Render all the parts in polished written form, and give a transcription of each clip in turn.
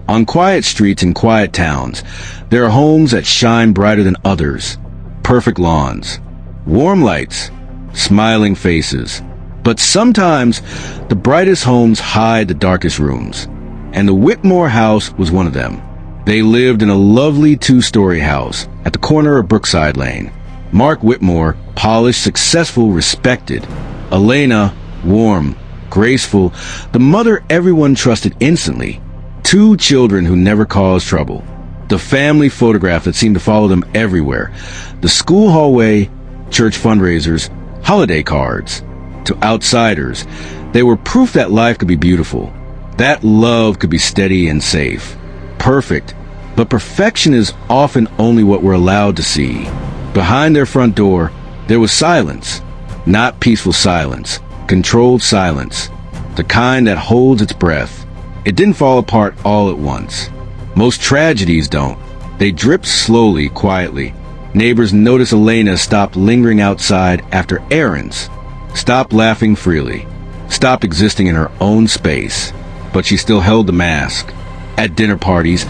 On quiet streets in quiet towns, there are homes that shine brighter than others. Perfect lawns, warm lights, smiling faces. But sometimes, the brightest homes hide the darkest rooms. And the Whitmore house was one of them. They lived in a lovely two-story house at the corner of Brookside Lane. Mark Whitmore, polished, successful, respected. Elena, warm, graceful, the mother everyone trusted instantly. Two children who never caused trouble. The family photograph that seemed to follow them everywhere. The school hallway, church fundraisers, holiday cards. To outsiders, they were proof that life could be beautiful, that love could be steady and safe. Perfect, but perfection is often only what we're allowed to see. Behind their front door, there was silence. Not peaceful silence, controlled silence. The kind that holds its breath. It didn't fall apart all at once. Most tragedies don't. They drip slowly, quietly. Neighbors notice Elena stopped lingering outside after errands. Stopped laughing freely, stopped existing in her own space, but she still held the mask. At dinner parties,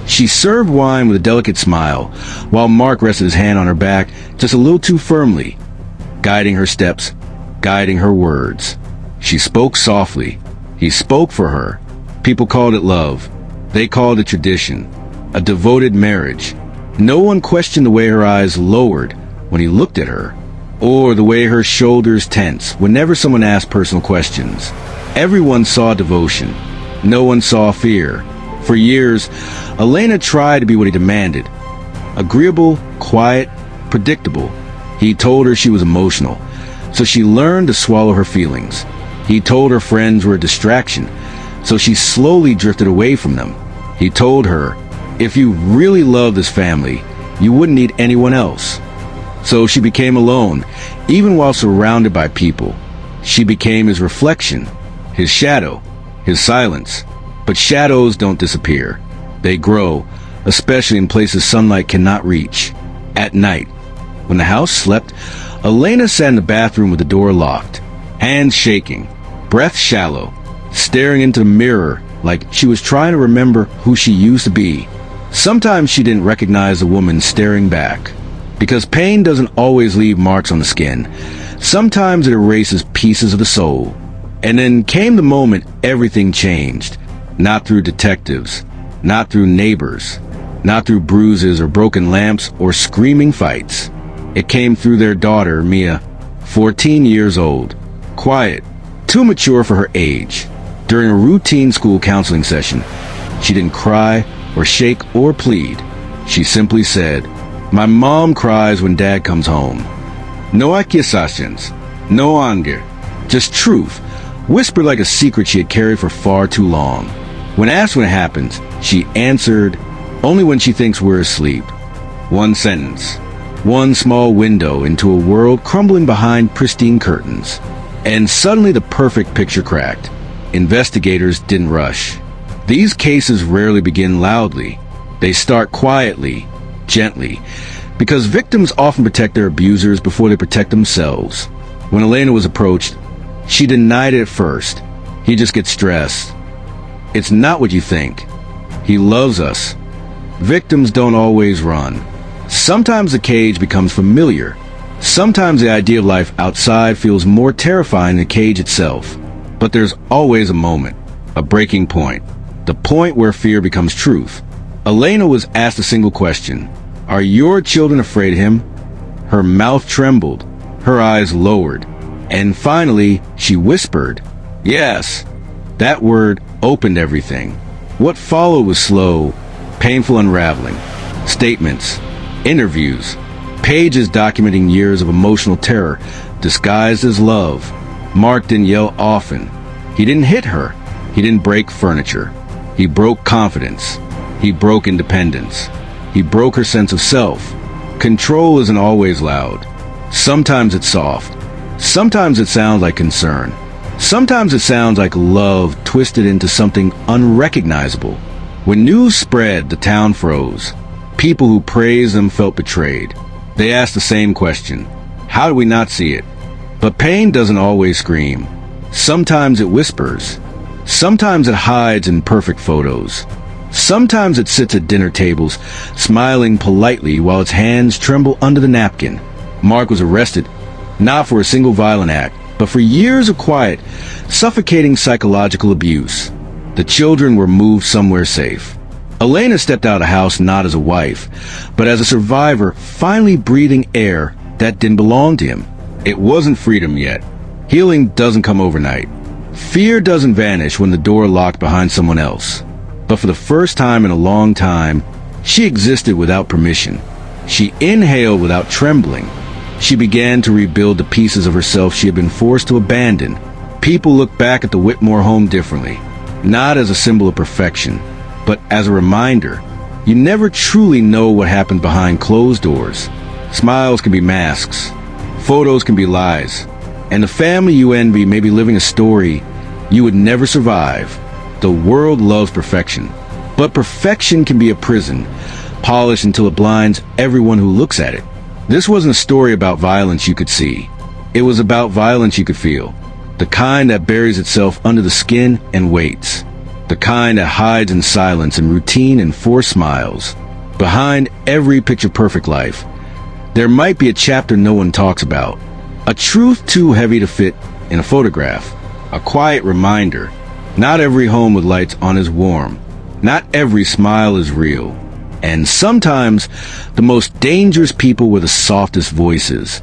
she served wine with a delicate smile, while Mark rested his hand on her back just a little too firmly, guiding her steps, guiding her words. She spoke softly. He spoke for her. People called it love. They called it tradition, a devoted marriage. No one questioned the way her eyes lowered when he looked at her, or the way her shoulders tense whenever someone asked personal questions. Everyone saw devotion. No one saw fear. For years, Elena tried to be what he demanded. Agreeable, quiet, predictable. He told her she was emotional, so she learned to swallow her feelings. He told her friends were a distraction, so she slowly drifted away from them. He told her, if you really love this family, you wouldn't need anyone else. So she became alone, even while surrounded by people. She became his reflection, his shadow, his silence. But shadows don't disappear. They grow, especially in places sunlight cannot reach. At night, when the house slept, Elena sat in the bathroom with the door locked, hands shaking, breath shallow, staring into the mirror like she was trying to remember who she used to be. Sometimes she didn't recognize the woman staring back. Because pain doesn't always leave marks on the skin. Sometimes it erases pieces of the soul. And then came the moment everything changed. Not through detectives, not through neighbors, not through bruises or broken lamps or screaming fights. It came through their daughter, Mia, 14 years old, quiet, too mature for her age. During a routine school counseling session, she didn't cry or shake or plead. She simply said, "My mom cries when Dad comes home. No accusations, no anger, just truth," whispered like a secret she had carried for far too long. When asked when it happens, she answered, "Only when she thinks we're asleep." One sentence, one small window into a world crumbling behind pristine curtains. And suddenly the perfect picture cracked. Investigators didn't rush. These cases rarely begin loudly. They start quietly, gently, because victims often protect their abusers before they protect themselves. When Elena was approached, she denied it at first. He just gets stressed. It's not what you think. He loves us. Victims don't always run. Sometimes the cage becomes familiar. Sometimes the idea of life outside feels more terrifying than the cage itself. But there's always a moment, a breaking point, the point where fear becomes truth. Elena was asked a single question. "Are your children afraid of him?" Her mouth trembled, her eyes lowered, and finally she whispered, "Yes." That word opened everything. What followed was slow, painful unraveling. Statements, interviews, pages documenting years of emotional terror disguised as love. Mark didn't yell often. He didn't hit her. He didn't break furniture. He broke confidence. He broke independence. He broke her sense of self. Control isn't always loud. Sometimes it's soft. Sometimes it sounds like concern. Sometimes it sounds like love twisted into something unrecognizable. When news spread, the town froze. People who praised them felt betrayed. They asked the same question. How do we not see it? But pain doesn't always scream. Sometimes it whispers. Sometimes it hides in perfect photos. Sometimes it sits at dinner tables, smiling politely while its hands tremble under the napkin. Mark was arrested, not for a single violent act, but for years of quiet, suffocating psychological abuse. The children were moved somewhere safe. Elena stepped out of the house not as a wife, but as a survivor, finally breathing air that didn't belong to him. It wasn't freedom yet. Healing doesn't come overnight. Fear doesn't vanish when the door locked behind someone else. But for the first time in a long time, she existed without permission. She inhaled without trembling. She began to rebuild the pieces of herself she had been forced to abandon. People look back at the Whitmore home differently, not as a symbol of perfection, but as a reminder. You never truly know what happened behind closed doors. Smiles can be masks. Photos can be lies. And the family you envy may be living a story you would never survive. The world loves perfection, but perfection can be a prison, polished until it blinds everyone who looks at it. This wasn't a story about violence you could see. It was about violence you could feel. The kind that buries itself under the skin and waits. The kind that hides in silence and routine and forced smiles. Behind every picture-perfect life, there might be a chapter no one talks about. A truth too heavy to fit in a photograph. A quiet reminder. Not every home with lights on is warm. Not every smile is real. And sometimes the most dangerous people were the softest voices.